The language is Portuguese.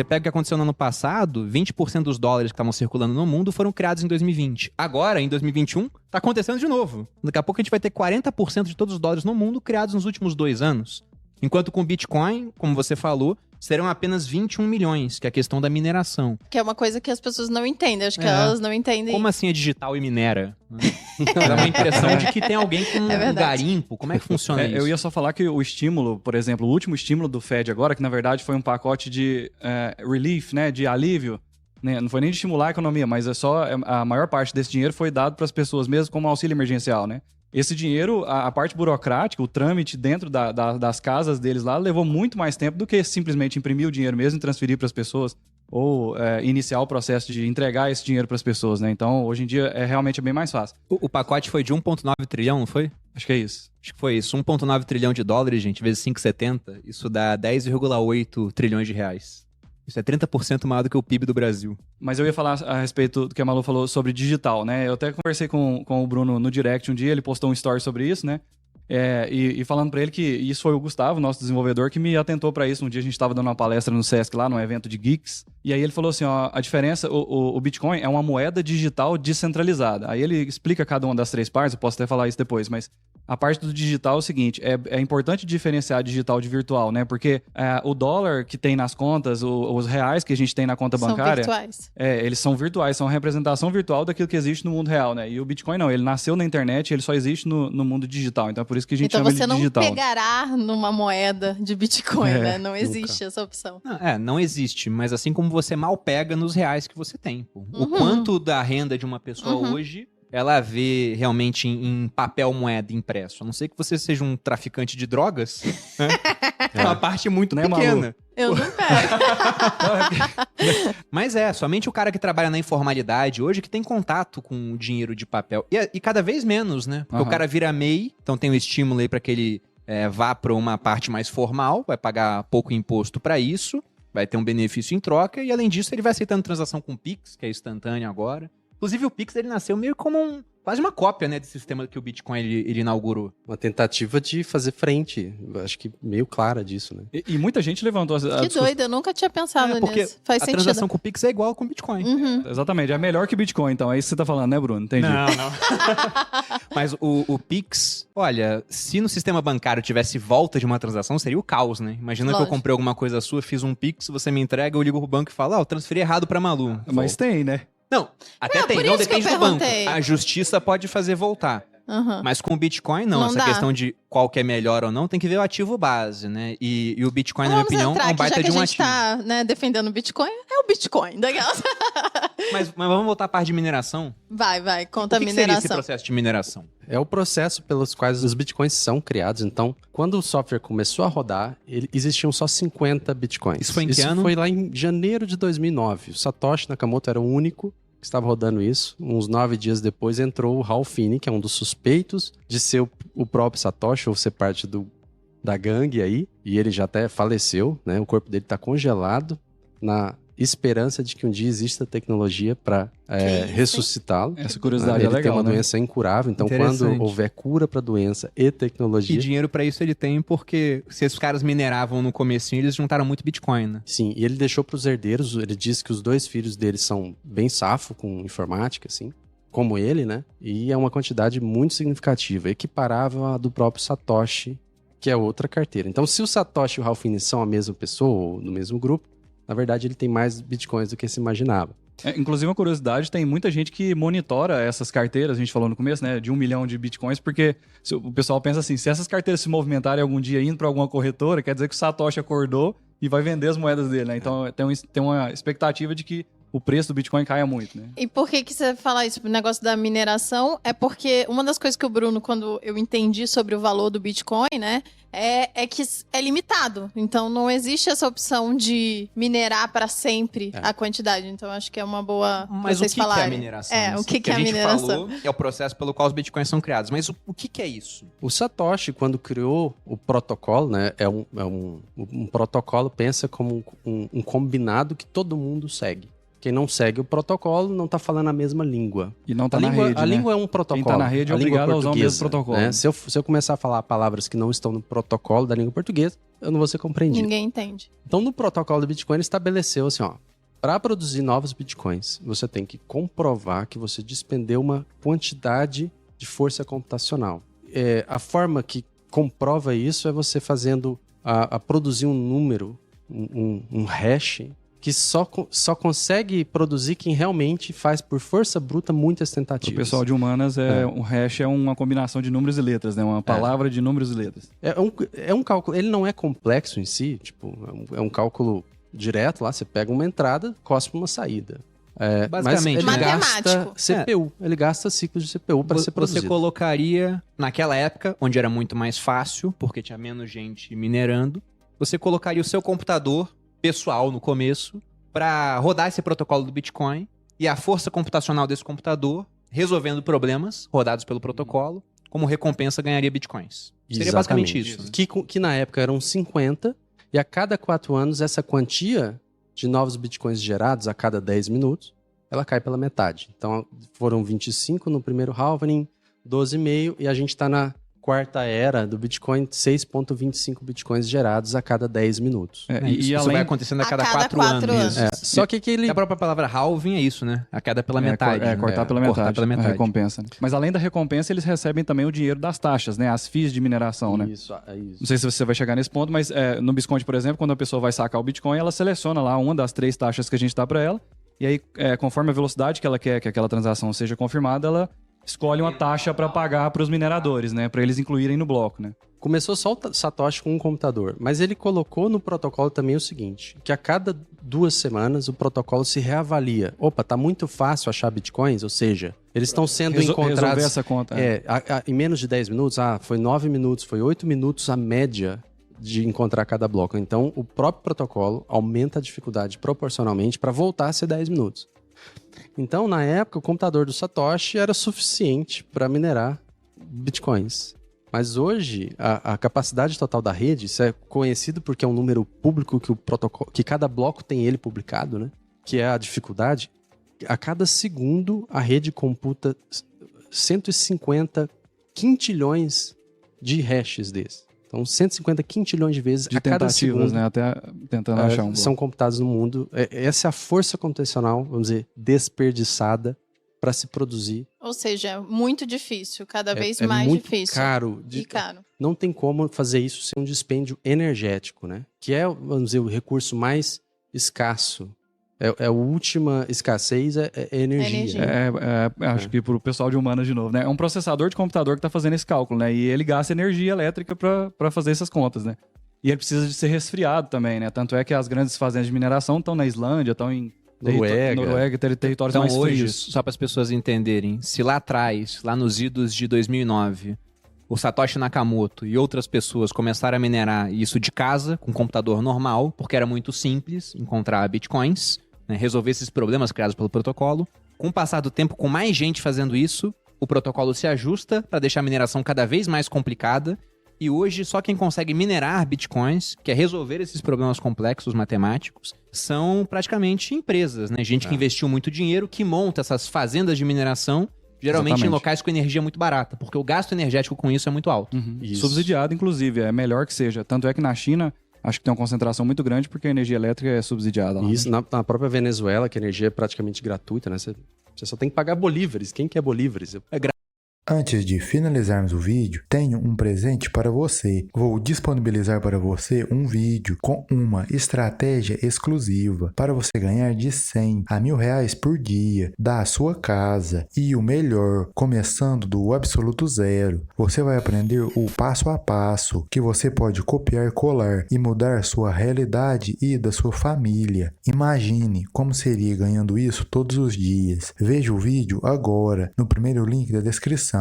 Você pega o que aconteceu no ano passado, 20% dos dólares que estavam circulando no mundo foram criados em 2020. Agora, em 2021, tá acontecendo de novo. Daqui a pouco a gente vai ter 40% de todos os dólares no mundo criados nos últimos 2 anos. Enquanto com o Bitcoin, como você falou, serão apenas 21 milhões, que é a questão da mineração. Que é uma coisa que as pessoas não entendem. Acho que elas não entendem. Como assim é digital e minera? Dá uma impressão de que tem alguém com um garimpo. Como é que funciona isso? Eu ia só falar que o estímulo, por exemplo, o último estímulo do Fed agora, que na verdade foi um pacote de relief, né, de alívio, né, não foi nem de estimular a economia, mas a maior parte desse dinheiro foi dado para as pessoas mesmo como auxílio emergencial, né? Esse dinheiro, a parte burocrática, o trâmite dentro das casas deles lá, levou muito mais tempo do que simplesmente imprimir o dinheiro mesmo e transferir para as pessoas ou iniciar o processo de entregar esse dinheiro para as pessoas, né? Então, hoje em dia, realmente bem mais fácil. O pacote foi de 1,9 trilhão, não foi? Acho que é isso. Acho que foi isso. 1,9 trilhão de dólares, gente, vezes 5,70, isso dá 10,8 trilhões de reais. Isso é 30% maior do que o PIB do Brasil. Mas eu ia falar a respeito do que a Malu falou sobre digital, né? Eu até conversei com o Bruno no direct um dia, ele postou um story sobre isso, né? E falando pra ele que isso foi o Gustavo, nosso desenvolvedor, que me atentou pra isso. Um dia a gente tava dando uma palestra no Sesc lá, num evento de geeks, e aí ele falou assim, ó, a diferença, o Bitcoin é uma moeda digital descentralizada. Aí ele explica cada uma das 3 partes, eu posso até falar isso depois, mas a parte do digital é o seguinte, é importante diferenciar digital de virtual, né? Porque o dólar que tem nas contas, os reais que a gente tem na conta bancária... São virtuais. Eles são virtuais, são a representação virtual daquilo que existe no mundo real, né? E o Bitcoin não, ele nasceu na internet, ele só existe no mundo digital. Então é por isso que a gente chama ele de digital. Então você não pegará numa moeda de Bitcoin, né? Não existe essa opção. Não existe, mas assim como você mal pega nos reais que você tem. Pô. O quanto da renda de uma pessoa hoje... ela vê realmente em papel moeda impresso. A não ser que você seja um traficante de drogas, né? É uma parte muito pequena. Eu não pego. Mas somente o cara que trabalha na informalidade hoje que tem contato com o dinheiro de papel. E cada vez menos, né? Porque o cara vira MEI, então tem um estímulo aí para que ele vá para uma parte mais formal, vai pagar pouco imposto para isso, vai ter um benefício em troca, e além disso ele vai aceitando transação com Pix, que é instantâneo agora. Inclusive o Pix ele nasceu meio como quase uma cópia, né, desse sistema que o Bitcoin ele inaugurou. Uma tentativa de fazer frente, acho que meio clara disso, né? E muita gente levantou Que doido, eu nunca tinha pensado porque nisso. Faz sentido. A transação com o Pix é igual com o Bitcoin. Exatamente, é melhor que Bitcoin, então é isso que você tá falando, né, Bruno? Entendi. Não. Mas o Pix, olha, se no sistema bancário tivesse volta de uma transação, seria o caos, né? Imagina que eu comprei alguma coisa sua, fiz um Pix, você me entrega, eu ligo pro banco e falo, eu transferi errado pra Malu. Mas tem, né? Não, até tem, não depende do banco. A justiça pode fazer voltar. Mas com o Bitcoin, não. Essa questão de qual que é melhor ou não, tem que ver o ativo base, né? E o Bitcoin, na minha opinião, é um baita de um ativo. Já que a gente tá, defendendo o Bitcoin, é o Bitcoin. Mas vamos voltar à parte de mineração? Vai, conta a mineração. O que seria esse processo de mineração? É o processo pelos quais os bitcoins são criados. Então, quando o software começou a rodar, existiam só 50 bitcoins. Isso foi em que ano? Isso foi lá em janeiro de 2009. O Satoshi Nakamoto era o único que estava rodando isso. Uns 9 dias depois entrou o Ralph Finney, que é um dos suspeitos de ser o próprio Satoshi, ou ser parte da gangue aí. E ele já até faleceu, né? O corpo dele está congelado na esperança de que um dia exista tecnologia para ressuscitá-lo. Essa curiosidade ele é legal, tem uma né? doença incurável, então quando houver cura para a doença e tecnologia... E dinheiro para isso ele tem, porque se os caras mineravam no comecinho, eles juntaram muito Bitcoin, né? Sim, e ele deixou para os herdeiros, ele disse que os 2 filhos dele são bem safo com informática, assim, como ele, né? E é uma quantidade muito significativa, equiparável à do próprio Satoshi, que é outra carteira. Então, se o Satoshi e o Ralph Finney são a mesma pessoa, ou no mesmo grupo, na verdade, ele tem mais bitcoins do que se imaginava. Inclusive, uma curiosidade, tem muita gente que monitora essas carteiras, a gente falou no começo, né, de 1 milhão de bitcoins, porque o pessoal pensa assim, se essas carteiras se movimentarem algum dia indo para alguma corretora, quer dizer que o Satoshi acordou e vai vender as moedas dele, né? Então, tem uma expectativa de que o preço do Bitcoin caia muito, né? E por que você fala isso? O negócio da mineração é porque uma das coisas que o Bruno, quando eu entendi sobre o valor do Bitcoin, né, é que é limitado. Então, não existe essa opção de minerar para sempre a quantidade. Então, acho que é uma boa vocês falarem. Mas o que é a mineração? O que é a gente mineração? Falou, é o processo pelo qual os Bitcoins são criados. Mas o que é isso? O Satoshi, quando criou o protocolo, né, um protocolo, pensa como um combinado que todo mundo segue. Quem não segue o protocolo não está falando a mesma língua. E não está na rede, A né? língua é um protocolo. Quem está na rede é obrigado a usar o mesmo protocolo. Né? Se eu começar a falar palavras que não estão no protocolo da língua portuguesa, eu não vou ser compreendido. Ninguém entende. Então, no protocolo do Bitcoin, ele estabeleceu assim, ó. Para produzir novos Bitcoins, você tem que comprovar que você despendeu uma quantidade de força computacional. A forma que comprova isso é você fazendo a produzir um número, um hash, que só consegue produzir quem realmente faz por força bruta muitas tentativas. O pessoal de humanas, um hash é uma combinação de números e letras, né? Uma palavra de números e letras. É um cálculo, ele não é complexo em si, tipo, é um cálculo direto lá, você pega uma entrada, cospe uma saída. Basicamente, mas ele matemático. gasta CPU, ele gasta ciclos de CPU para ser produzido. Você colocaria, naquela época, onde era muito mais fácil, porque tinha menos gente minerando, você colocaria o seu computador pessoal no começo para rodar esse protocolo do Bitcoin e a força computacional desse computador, resolvendo problemas rodados pelo protocolo, como recompensa ganharia Bitcoins. Seria basicamente isso. Né? Que na época eram 50, e a cada 4 anos essa quantia de novos Bitcoins gerados a cada 10 minutos, ela cai pela metade. Então foram 25 no primeiro halving, 12,5, e a gente está na quarta era do Bitcoin, 6,25 Bitcoins gerados a cada 10 minutos. Isso vai acontecendo a cada 4 anos. Só que ele... A própria palavra halving é isso, né? A queda pela metade. Cortar pela metade. A recompensa. Né? Mas além da recompensa, eles recebem também o dinheiro das taxas, né? As fees de mineração, né? Isso. Não sei se você vai chegar nesse ponto, mas no Bisconte, por exemplo, quando a pessoa vai sacar o Bitcoin, ela seleciona lá uma das 3 taxas que a gente dá para ela, e aí, conforme a velocidade que ela quer que aquela transação seja confirmada, ela escolhe uma taxa para pagar para os mineradores, né? Para eles incluírem no bloco, né? Começou só o Satoshi com um computador, mas ele colocou no protocolo também o seguinte, que a cada 2 semanas o protocolo se reavalia. Opa, tá muito fácil achar bitcoins, ou seja, eles estão sendo encontrados... Resolver essa conta. Em menos de 10 minutos, foi 9 minutos, foi 8 minutos a média de encontrar cada bloco. Então, o próprio protocolo aumenta a dificuldade proporcionalmente para voltar a ser 10 minutos. Então, na época, o computador do Satoshi era suficiente para minerar bitcoins. Mas hoje, a capacidade total da rede, isso é conhecido porque é um número público que cada bloco tem ele publicado, né? Que é a dificuldade. A cada segundo, a rede computa 150 quintilhões de hashes desses. Então, 150 quintilhões de vezes a cada segundo, né? Até tentando achar um bloco. São computados no mundo. Essa é a força computacional, vamos dizer, desperdiçada para se produzir. Ou seja, muito difícil, cada vez mais muito difícil. Caro. Caro. Não tem como fazer isso sem um dispêndio energético, né? Que é, vamos dizer, o recurso mais escasso. A última escassez é energia. Acho que pro pessoal de humanas de novo, né? É um processador de computador que tá fazendo esse cálculo, né? E ele gasta energia elétrica para fazer essas contas, né? E ele precisa de ser resfriado também, né? Tanto é que as grandes fazendas de mineração estão na Islândia, estão em Noruega, territórios então, mais hoje, frios. só para as pessoas entenderem, se lá atrás, lá nos idos de 2009, o Satoshi Nakamoto e outras pessoas começaram a minerar isso de casa, com computador normal, porque era muito simples encontrar bitcoins, né, resolver esses problemas criados pelo protocolo. Com o passar do tempo, com mais gente fazendo isso, o protocolo se ajusta para deixar a mineração cada vez mais complicada. E hoje, só quem consegue minerar bitcoins, que é resolver esses problemas complexos matemáticos, são praticamente empresas, né? Gente que investiu muito dinheiro, que monta essas fazendas de mineração, geralmente em locais com energia muito barata, porque o gasto energético com isso é muito alto. Subsidiado, inclusive, é melhor que seja. Tanto é que na China, acho que tem uma concentração muito grande, porque a energia elétrica é subsidiada lá. Isso, na própria Venezuela, que a energia é praticamente gratuita, né? Você só tem que pagar bolívares. Quem quer bolívares? Antes de finalizarmos o vídeo, tenho um presente para você. Vou disponibilizar para você um vídeo com uma estratégia exclusiva para você ganhar de 100 a R$1.000 por dia da sua casa. E o melhor, começando do absoluto zero. Você vai aprender o passo a passo que você pode copiar, colar e mudar sua realidade e da sua família. Imagine como seria ganhando isso todos os dias. Veja o vídeo agora no primeiro link da descrição.